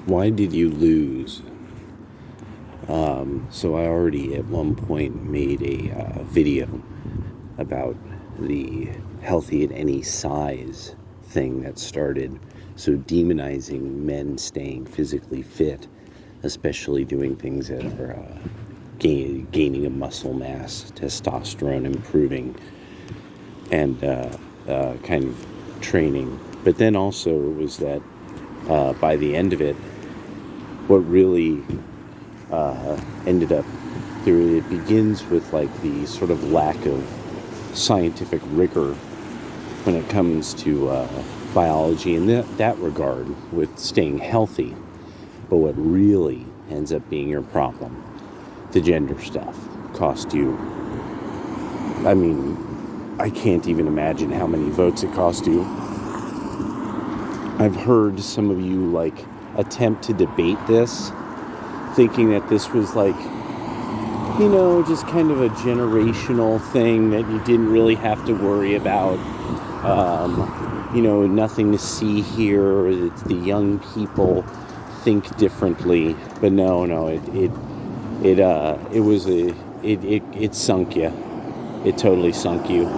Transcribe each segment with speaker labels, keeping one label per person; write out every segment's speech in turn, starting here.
Speaker 1: Why did you lose? So I already at one point made a video about the healthy at any size thing that started. So demonizing men staying physically fit, especially doing things that are gaining a muscle mass, testosterone improving, and kind of training. But then also it was that by the end of it, what really ended up there, it begins with like the sort of lack of scientific rigor when it comes to biology in that regard with staying healthy. But what really ends up being your problem, the gender stuff, cost you. I mean, I can't even imagine how many votes it cost you. I've heard some of you like attempt to debate this, thinking that this was like, just kind of a generational thing that you didn't really have to worry about. Nothing to see here. It's the young people think differently, but no, it sunk you. It totally sunk you.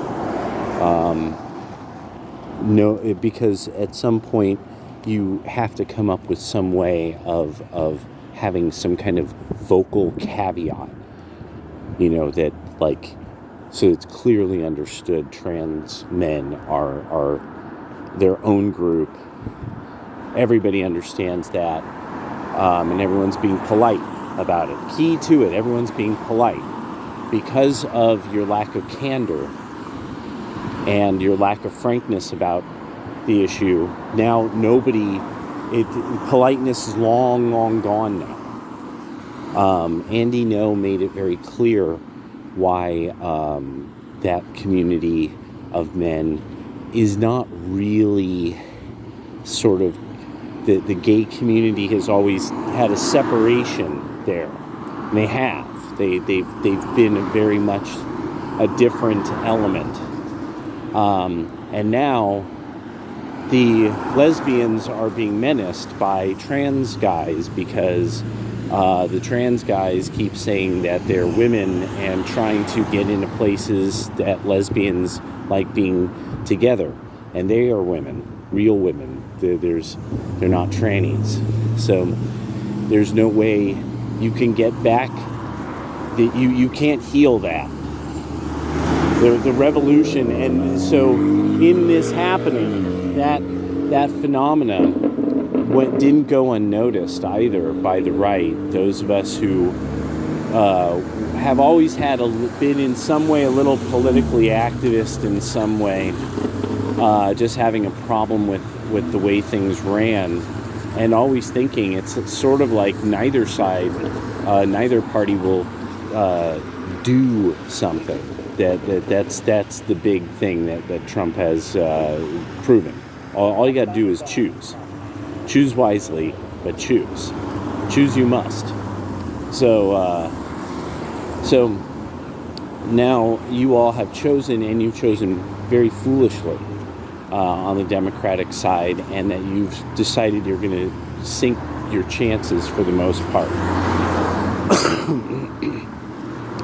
Speaker 1: Because at some point you have to come up with some way of having some kind of vocal caveat, that like, so it's clearly understood trans men are their own group. Everybody understands that, and everyone's being polite about it. Key to it, everyone's being polite. Because of your lack of candor and your lack of frankness about the issue, now politeness is long gone now. Andy No made it very clear why that community of men is not really sort of, the gay community has always had a separation there. And they have. They've been very much a different element. And now the lesbians are being menaced by trans guys because the trans guys keep saying that they're women and trying to get into places that lesbians like being together. And they are women, real women. They're not trannies. So there's no way you can get back. You can't heal that. The revolution. And so in this happening, that phenomena didn't go unnoticed either by the right. Those of us who have always been in some way a little politically activist in some way, just having a problem with the way things ran, and always thinking it's sort of like neither party will do something. That's the big thing that Trump has proven. All you got to do is choose. Choose wisely, but choose. Choose you must. So now you all have chosen, and you've chosen very foolishly on the Democratic side, and that you've decided you're going to sink your chances for the most part.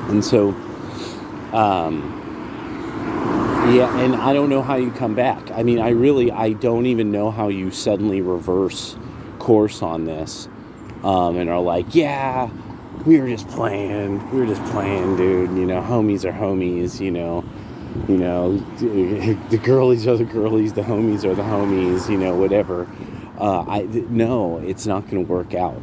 Speaker 1: And so, and I don't know how you come back. I mean, I don't even know how you suddenly reverse course on this, and are like, yeah, we were just playing, dude, homies are homies, the girlies are the girlies, the homies are the homies, whatever. No, it's not going to work out.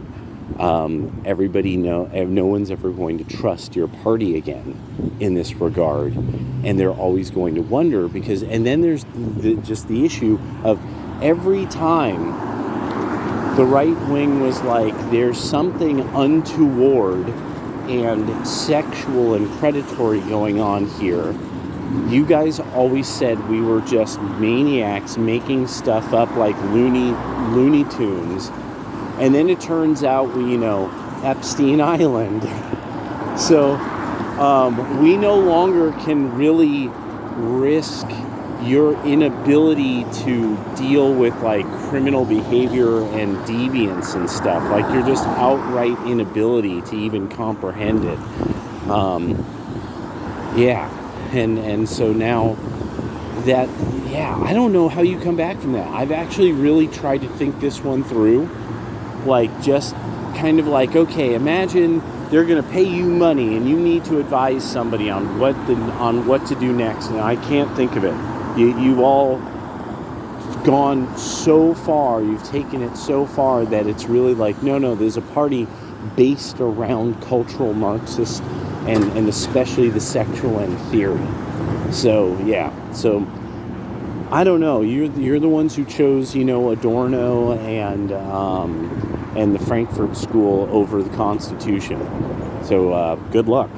Speaker 1: No one's ever going to trust your party again in this regard, and they're always going to wonder and then there's just the issue of every time the right wing was like, there's something untoward and sexual and predatory going on here, you guys always said we were just maniacs making stuff up like Looney Tunes. And then it turns out Epstein Island. So we no longer can really risk your inability to deal with like criminal behavior and deviance and stuff. Like your just outright inability to even comprehend it. Yeah. And so now that, yeah, I don't know how you come back from that. I've actually really tried to think this one through. Like, just kind of like, okay, imagine they're going to pay you money and you need to advise somebody on what to do next. And I can't think of it. You've all gone so far, you've taken it so far that it's really like, no, there's a party based around cultural Marxist and especially the sexual end theory. So, yeah. So, I don't know. You're the ones who chose, Adorno and the Frankfurt School over the Constitution. So good luck.